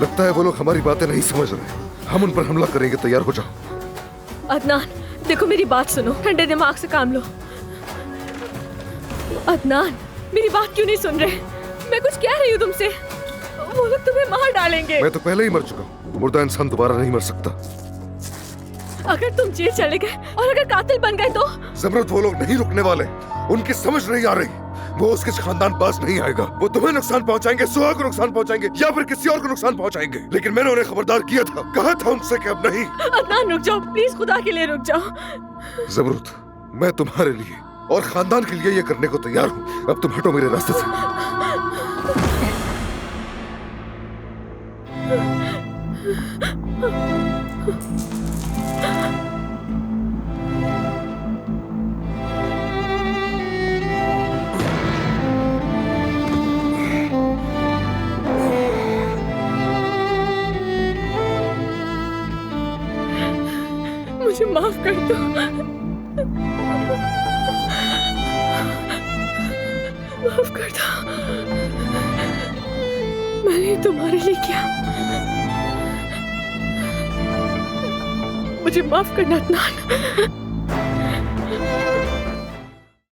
लगता है वो लोग हमारी बातें नहीं समझ रहे। हम उन पर हमला करेंगे, तैयार हो जाओ। अदनान, देखो मेरी बात सुनो, ठंडे दिमाग से काम लो। अदनान, मेरी बात क्यों नहीं सुन रहे? मैं कुछ कह रही हूँ तुमसे। वो लोग तुम्हें मार डालेंगे। मैं तो पहले ही मर चुका हूँ। मुर्दा इंसान दोबारा नहीं मर सकता। अगर तुम जेल चले गए और अगर कातिल बन गए तो? ज़मरुद, वो लोग नहीं रुकने वाले। उनकी समझ नहीं आ रही। वो उसके खानदान पास नहीं आएगा। वो तुम्हें नुकसान पहुंचाएंगे, सुहा को नुकसान पहुंचाएंगे, या फिर किसी और को नुकसान पहुंचाएंगे। लेकिन मैंने उन्हें खबरदार किया था, कहा था उनसे कि अब नहीं। अदनान रुक जाओ प्लीज, खुदा के लिए रुक जाओ। ज़मरुद, मैं तुम्हारे लिए और खानदान के लिए ये करने को तैयार हूँ। अब तुम हटो मेरे रास्ते से। मुझे माफ कर दो। माफ कर दो। मैंने तुम्हारे लिए किया। मुझे माफ करना अदनान।